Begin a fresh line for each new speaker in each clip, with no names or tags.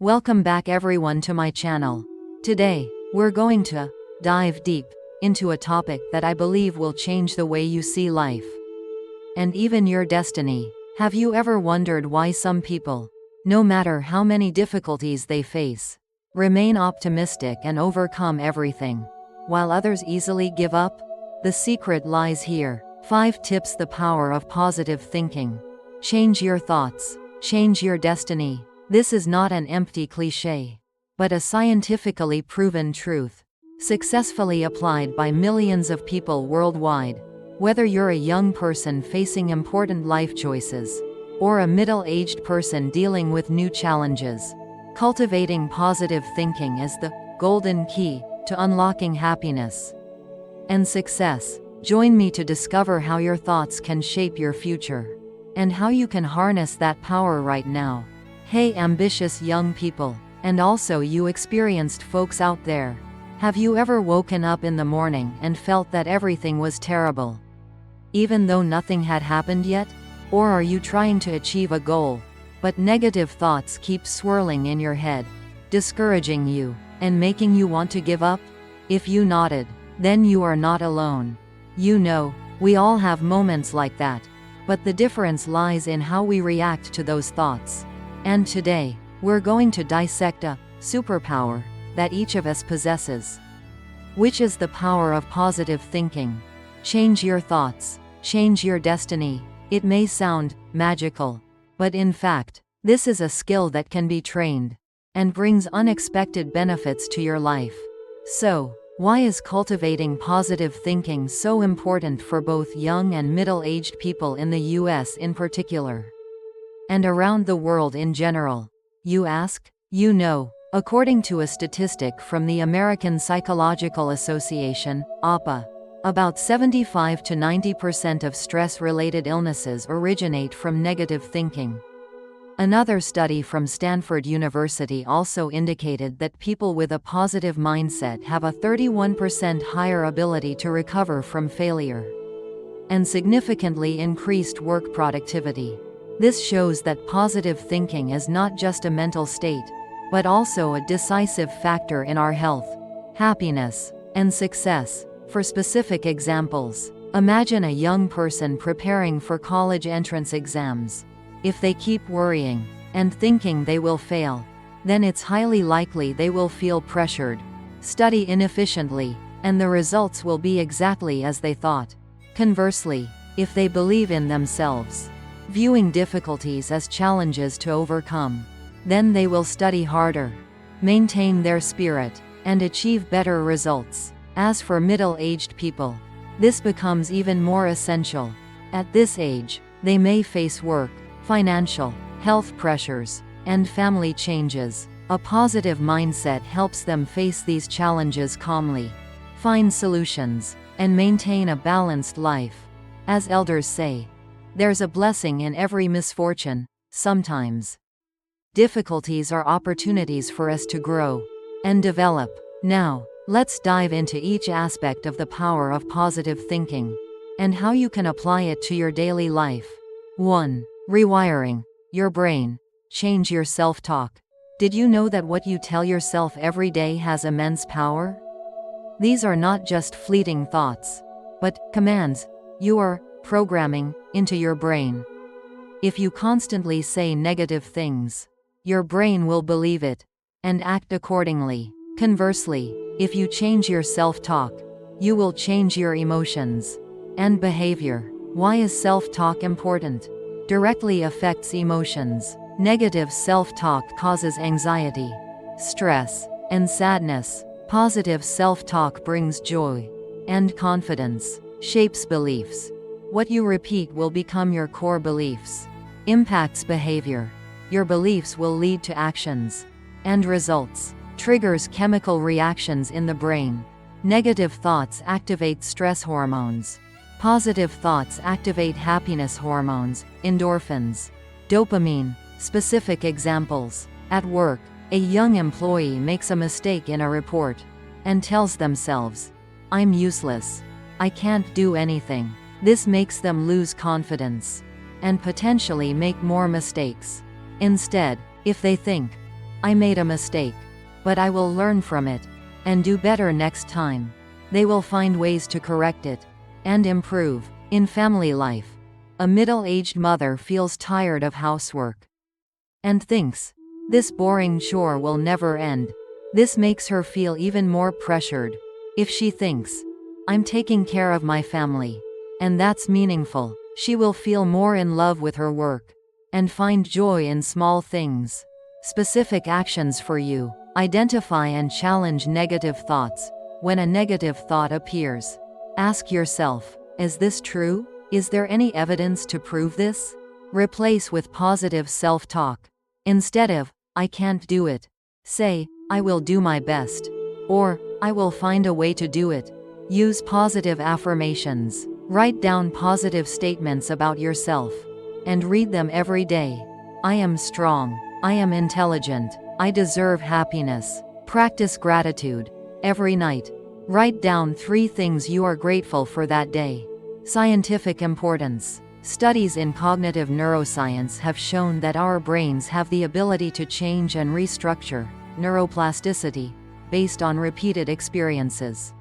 Welcome back everyone to my channel. Today, we're going to dive deep into a topic that I believe will change the way you see life and even your destiny. Have you ever wondered why some people, no matter how many difficulties they face, remain optimistic and overcome everything, while others easily give up? The secret lies here. 5 tips: the power of positive thinking. Change your thoughts, change your destiny. This is not an empty cliché, but a scientifically proven truth, successfully applied by millions of people worldwide. Whether you're a young person facing important life choices, or a middle-aged person dealing with new challenges, cultivating positive thinking is the golden key to unlocking happiness and success. Join me to discover how your thoughts can shape your future, and how you can harness that power right now. Hey ambitious young people, and also you experienced folks out there. Have you ever woken up in the morning and felt that everything was terrible, even though nothing had happened yet? Or are you trying to achieve a goal, but negative thoughts keep swirling in your head, discouraging you, and making you want to give up? If you nodded, then you are not alone. You know, we all have moments like that, but the difference lies in how we react to those thoughts. And today, we're going to dissect a superpower that each of us possesses, which is the power of positive thinking. Change your thoughts, change your destiny. It may sound magical, but in fact, this is a skill that can be trained and brings unexpected benefits to your life. So, why is cultivating positive thinking so important for both young and middle-aged people in the US in particular, and around the world in general, you ask? You know, according to a statistic from the American Psychological Association, APA, about 75 to 90% of stress-related illnesses originate from negative thinking. Another study from Stanford University also indicated that people with a positive mindset have a 31% higher ability to recover from failure and significantly increased work productivity. This shows that positive thinking is not just a mental state, but also a decisive factor in our health, happiness, and success. For specific examples, imagine a young person preparing for college entrance exams. If they keep worrying and thinking they will fail, then it's highly likely they will feel pressured, study inefficiently, and the results will be exactly as they thought. Conversely, if they believe in themselves, viewing difficulties as challenges to overcome, then they will study harder, maintain their spirit, and achieve better results. As for middle-aged people, this becomes even more essential. At this age, they may face work, financial, health pressures, and family changes. A positive mindset helps them face these challenges calmly, find solutions, and maintain a balanced life. As elders say, there's a blessing in every misfortune. Sometimes difficulties are opportunities for us to grow and develop. Now, let's dive into each aspect of the power of positive thinking, and how you can apply it to your daily life. 1. Rewiring your brain. Change your self-talk. Did you know that what you tell yourself every day has immense power? These are not just fleeting thoughts, but commands you are programming into your brain. If you constantly say negative things, your brain will believe it and act accordingly. Conversely, if you change your self-talk, you will change your emotions and behavior. Why is self-talk important? Directly affects emotions. Negative self-talk causes anxiety, stress, and sadness. Positive self-talk brings joy and confidence, shapes beliefs. What you repeat will become your core beliefs, impacts behavior. Your beliefs will lead to actions and results, triggers chemical reactions in the brain. Negative thoughts activate stress hormones. Positive thoughts activate happiness hormones, endorphins, dopamine. Specific examples. At work, a young employee makes a mistake in a report and tells themselves, "I'm useless. I can't do anything." This makes them lose confidence and potentially make more mistakes. Instead, if they think, I made a mistake, but I will learn from it and do better next time. They will find ways to correct it and improve. In family life, a middle-aged mother feels tired of housework and thinks, this boring chore will never end. This makes her feel even more pressured. If she thinks, I'm taking care of my family, and that's meaningful, she will feel more in love with her work and find joy in small things. Specific actions for you. Identify and challenge negative thoughts. When a negative thought appears, ask yourself, is this true? Is there any evidence to prove this? Replace with positive self-talk. Instead of, I can't do it, say, I will do my best. Or, I will find a way to do it. Use positive affirmations. Write down positive statements about yourself and read them every day. I am strong. I am intelligent. I deserve happiness. Practice gratitude. Every night, write down 3 things you are grateful for that day. Scientific importance. Studies in cognitive neuroscience have shown that our brains have the ability to change and restructure, neuroplasticity, based on repeated experiences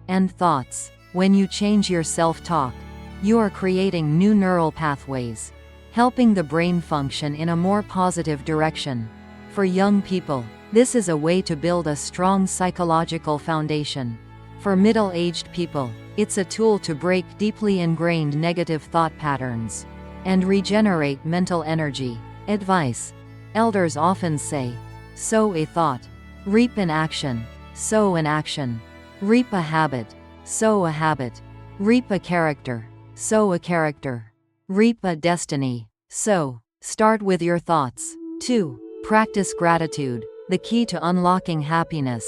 and thoughts. When you change your self-talk, you are creating new neural pathways, helping the brain function in a more positive direction. For young people, this is a way to build a strong psychological foundation. For middle-aged people, it's a tool to break deeply ingrained negative thought patterns and regenerate mental energy. Advice. Elders often say, sow a thought, reap an action. Sow an action, reap a habit. Sow a habit, reap a character. Sow a character, reap a destiny. So, start with your thoughts. 2. Practice gratitude. The key to unlocking happiness.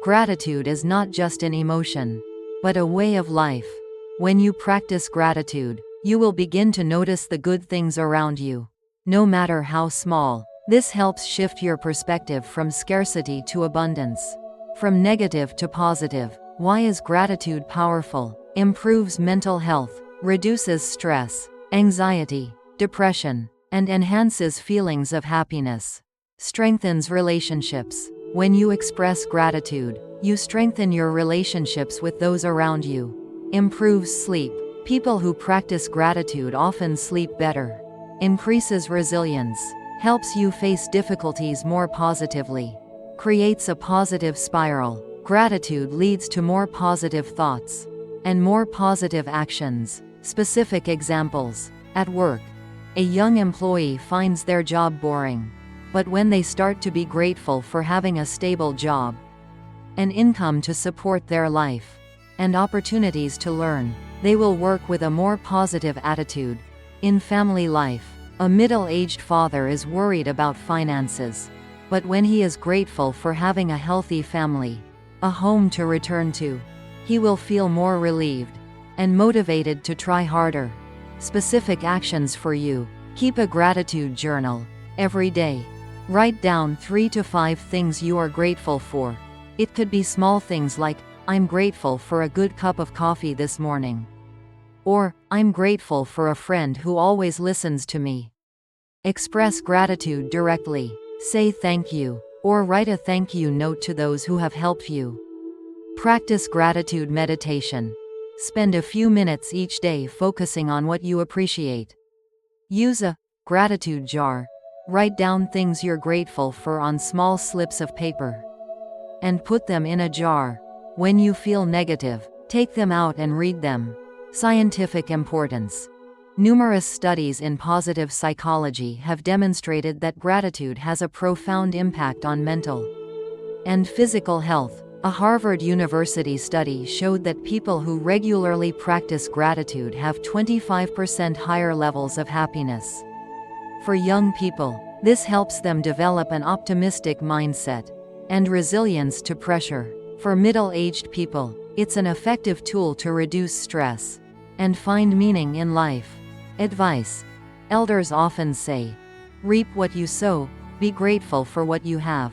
Gratitude is not just an emotion, but a way of life. When you practice gratitude, you will begin to notice the good things around you, no matter how small. This helps shift your perspective from scarcity to abundance, from negative to positive. Why is gratitude powerful? Improves mental health, reduces stress, anxiety, depression, and enhances feelings of happiness. Strengthens relationships. When you express gratitude, you strengthen your relationships with those around you. Improves sleep. People who practice gratitude often sleep better. Increases resilience. Helps you face difficulties more positively. Creates a positive spiral. Gratitude leads to more positive thoughts and more positive actions. Specific examples. At work, a young employee finds their job boring. But when they start to be grateful for having a stable job, an income to support their life, and opportunities to learn, they will work with a more positive attitude. In family life, a middle-aged father is worried about finances. But when he is grateful for having a healthy family, a home to return to, he will feel more relieved and motivated to try harder. Specific actions for you. Keep a gratitude journal. Every day, write down 3 to 5 things you are grateful for. It could be small things like, I'm grateful for a good cup of coffee this morning. Or, I'm grateful for a friend who always listens to me. Express gratitude directly. Say thank you, or write a thank you note to those who have helped you. Practice gratitude meditation. Spend a few minutes each day focusing on what you appreciate. Use a gratitude jar. Write down things you're grateful for on small slips of paper and put them in a jar. When you feel negative, take them out and read them. Scientific importance. Numerous studies in positive psychology have demonstrated that gratitude has a profound impact on mental and physical health. A Harvard University study showed that people who regularly practice gratitude have 25% higher levels of happiness. For young people, this helps them develop an optimistic mindset and resilience to pressure. For middle-aged people, it's an effective tool to reduce stress and find meaning in life. Advice. Elders often say, reap what you sow, be grateful for what you have.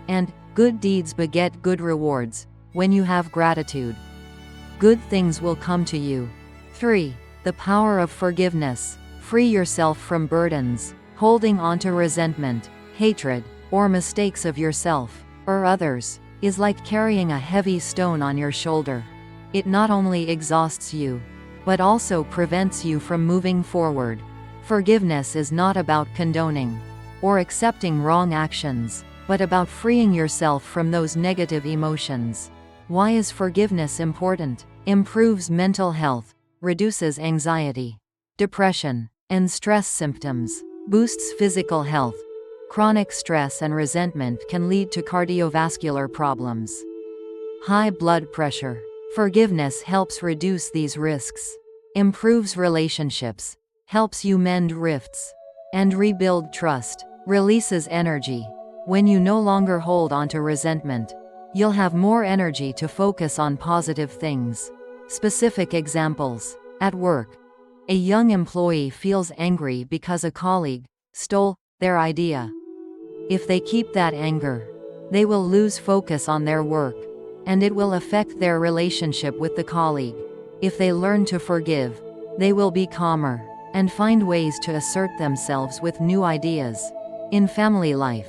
And, good deeds beget good rewards. When you have gratitude, good things will come to you. 3. The power of forgiveness. Free yourself from burdens, holding on to resentment, hatred, or mistakes of yourself or others is like carrying a heavy stone on your shoulder. It not only exhausts you, but also prevents you from moving forward. Forgiveness is not about condoning or accepting wrong actions, but about freeing yourself from those negative emotions. Why is forgiveness important? Improves mental health, reduces anxiety, depression, and stress symptoms, boosts physical health. Chronic stress and resentment can lead to cardiovascular problems, high blood pressure. Forgiveness helps reduce these risks, improves relationships, helps you mend rifts, and rebuild trust, releases energy. When you no longer hold onto resentment, you'll have more energy to focus on positive things. Specific examples. At work, a young employee feels angry because a colleague stole their idea. If they keep that anger, they will lose focus on their work, and it will affect their relationship with the colleague. If they learn to forgive, they will be calmer and find ways to assert themselves with new ideas. In family life,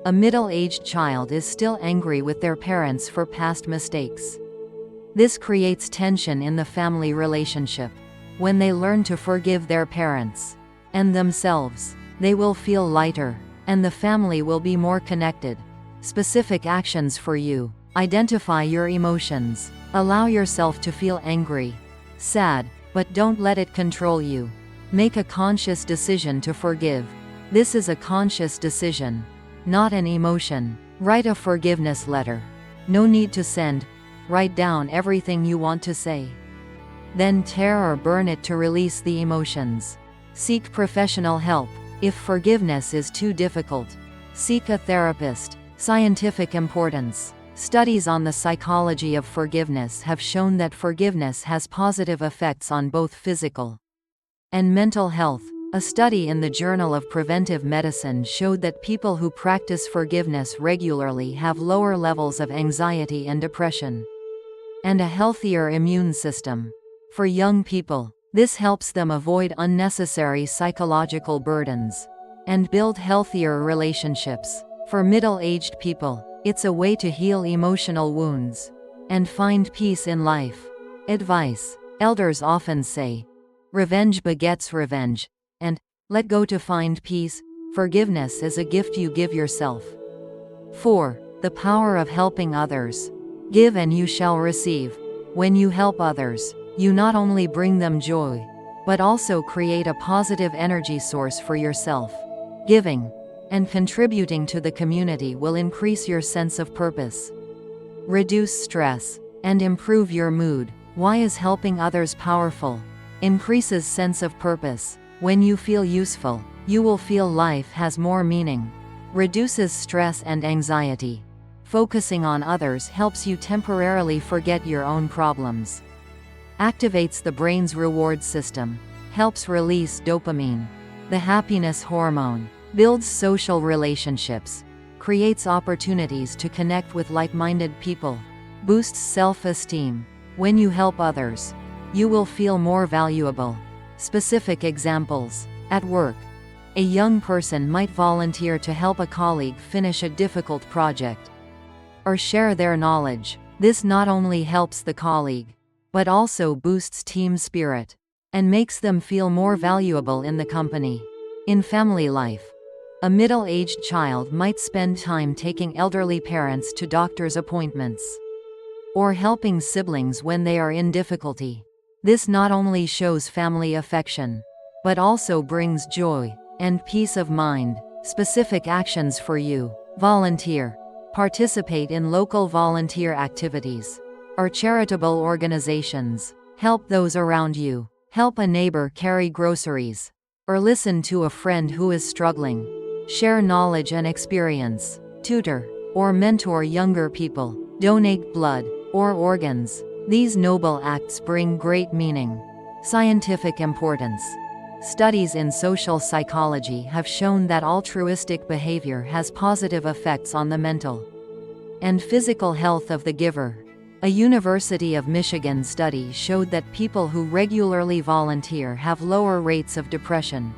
a middle-aged child is still angry with their parents for past mistakes. This creates tension in the family relationship. When they learn to forgive their parents and themselves, they will feel lighter, and the family will be more connected. Specific actions for you. Identify your emotions. Allow yourself to feel angry, sad, but don't let it control you. Make a conscious decision to forgive. This is a conscious decision, not an emotion. Write a forgiveness letter. No need to send. Write down everything you want to say. Then tear or burn it to release the emotions. Seek professional help. If forgiveness is too difficult, seek a therapist. Scientific importance. Studies on the psychology of forgiveness have shown that forgiveness has positive effects on both physical and mental health. A study in the Journal of Preventive Medicine showed that people who practice forgiveness regularly have lower levels of anxiety and depression, and a healthier immune system. For young people, this helps them avoid unnecessary psychological burdens and build healthier relationships. For middle-aged people, it's a way to heal emotional wounds and find peace in life. Advice. Elders often say, "Revenge begets revenge," and "let go to find peace." Forgiveness is a gift you give yourself. 4. The power of helping others. Give and you shall receive. When you help others, you not only bring them joy, but also create a positive energy source for yourself. Giving and contributing to the community will increase your sense of purpose, reduce stress, and improve your mood. Why is helping others powerful? Increases sense of purpose. When you feel useful, you will feel life has more meaning. Reduces stress and anxiety. Focusing on others helps you temporarily forget your own problems. Activates the brain's reward system. Helps release dopamine, the happiness hormone. Builds social relationships. Creates opportunities to connect with like-minded people. Boosts self-esteem. When you help others, you will feel more valuable. Specific examples. At work, a young person might volunteer to help a colleague finish a difficult project or share their knowledge. This not only helps the colleague, but also boosts team spirit and makes them feel more valuable in the company. In family life, a middle-aged child might spend time taking elderly parents to doctor's appointments or helping siblings when they are in difficulty. This not only shows family affection, but also brings joy and peace of mind. Specific actions for you. Volunteer. Participate in local volunteer activities or charitable organizations. Help those around you. Help a neighbor carry groceries, or listen to a friend who is struggling. Share knowledge and experience. Tutor or mentor younger people. Donate blood or organs. These noble acts bring great meaning. Scientific importance. Studies in social psychology have shown that altruistic behavior has positive effects on the mental and physical health of the giver. A University of Michigan study showed that people who regularly volunteer have lower rates of depression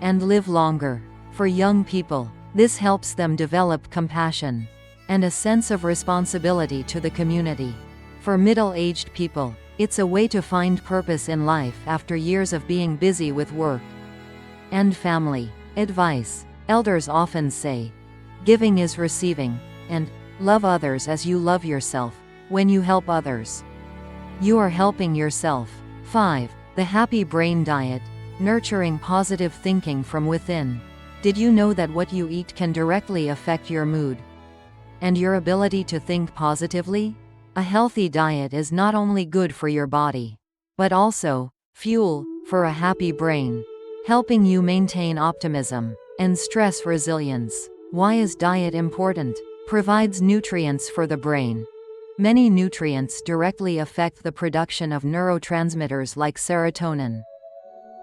and live longer. For young people, This helps them develop compassion and a sense of responsibility to the community. For middle-aged people, it's a way to find purpose in life after years of being busy with work and family. Advice. Elders often say, "Giving is receiving," and "Love others as you love yourself." When you help others, you are helping yourself. 5. The Happy Brain Diet. Nurturing positive thinking from within. Did you know that what you eat can directly affect your mood and your ability to think positively? A healthy diet is not only good for your body, but also fuel for a happy brain, helping you maintain optimism and stress resilience. Why is diet important? Provides nutrients for the brain. Many nutrients directly affect the production of neurotransmitters like serotonin.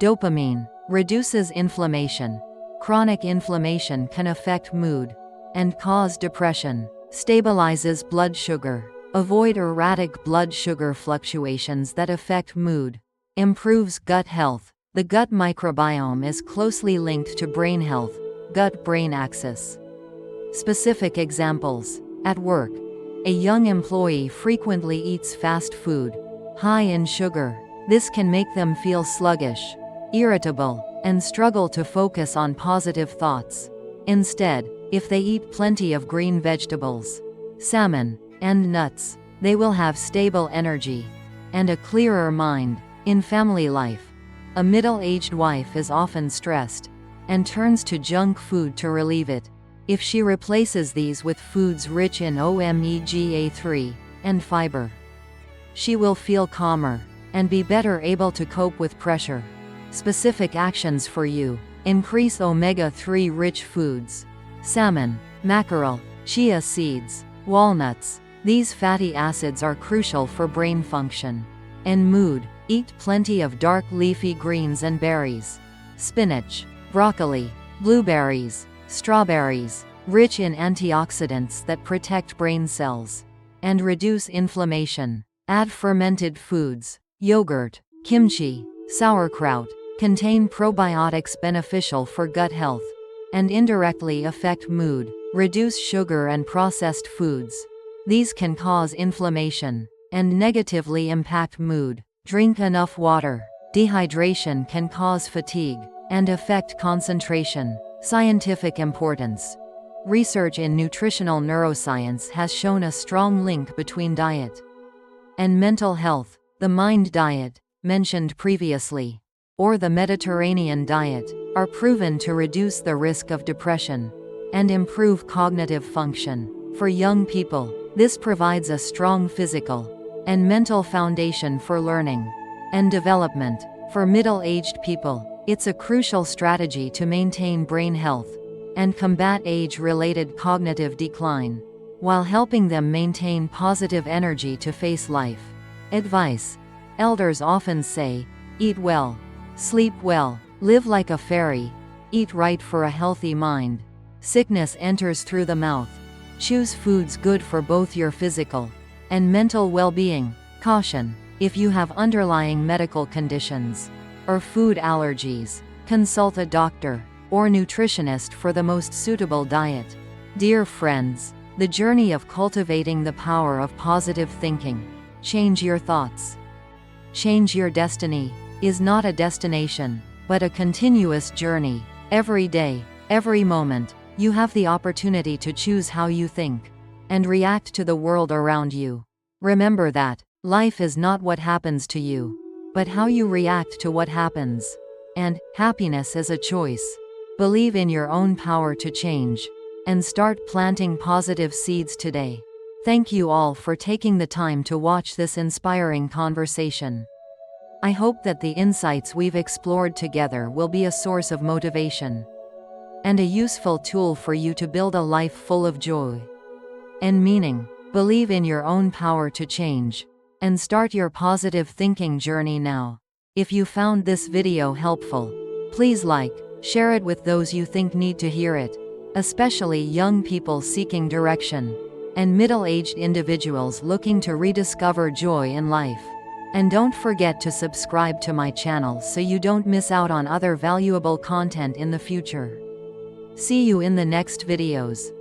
Dopamine reduces inflammation. Chronic inflammation can affect mood and cause depression. Stabilizes blood sugar. Avoid erratic blood sugar fluctuations that affect mood. Improves gut health. The gut microbiome is closely linked to brain health. Gut-brain axis. Specific examples. At work, a young employee frequently eats fast food, high in sugar. This can make them feel sluggish, irritable, and struggle to focus on positive thoughts. Instead, if they eat plenty of green vegetables, salmon, and nuts, they will have stable energy and a clearer mind. In family life, a middle-aged wife is often stressed and turns to junk food to relieve it. If she replaces these with foods rich in omega-3 and fiber, she will feel calmer and be better able to cope with pressure. Specific actions for you. Increase omega-3 rich foods. Salmon, mackerel, chia seeds, walnuts. These fatty acids are crucial for brain function and mood. Eat plenty of dark leafy greens and berries. Spinach, broccoli, blueberries, strawberries, rich in antioxidants that protect brain cells and reduce inflammation. Add fermented foods. Yogurt, kimchi, sauerkraut contain probiotics beneficial for gut health and indirectly affect mood. Reduce sugar and processed foods. These can cause inflammation and negatively impact mood. Drink enough water. Dehydration can cause fatigue and affect concentration. Scientific importance. Research in nutritional neuroscience has shown a strong link between diet and mental health. The Mind diet, mentioned previously, or the Mediterranean diet, are proven to reduce the risk of depression and improve cognitive function. For young people, this provides a strong physical and mental foundation for learning and development. For middle-aged people, it's a crucial strategy to maintain brain health and combat age-related cognitive decline, while helping them maintain positive energy to face life. Advice. Elders often say, eat well, sleep well, live like a fairy, eat right for a healthy mind. Sickness enters through the mouth. Choose foods good for both your physical and mental well-being. Caution. If you have underlying medical conditions or food allergies, consult a doctor or nutritionist for the most suitable diet. Dear friends, the journey of cultivating the power of positive thinking, change your thoughts, change your destiny, is not a destination, but a continuous journey. Every day, every moment, you have the opportunity to choose how you think and react to the world around you. Remember that life is not what happens to you, but how you react to what happens. And happiness is a choice. Believe in your own power to change and start planting positive seeds today. Thank you all for taking the time to watch this inspiring conversation. I hope that the insights we've explored together will be a source of motivation and a useful tool for you to build a life full of joy and meaning. Believe in your own power to change and start your positive thinking journey now. If you found this video helpful, please like, share it with those you think need to hear it, especially young people seeking direction and middle-aged individuals looking to rediscover joy in life. And don't forget to subscribe to my channel so you don't miss out on other valuable content in the future. See you in the next videos.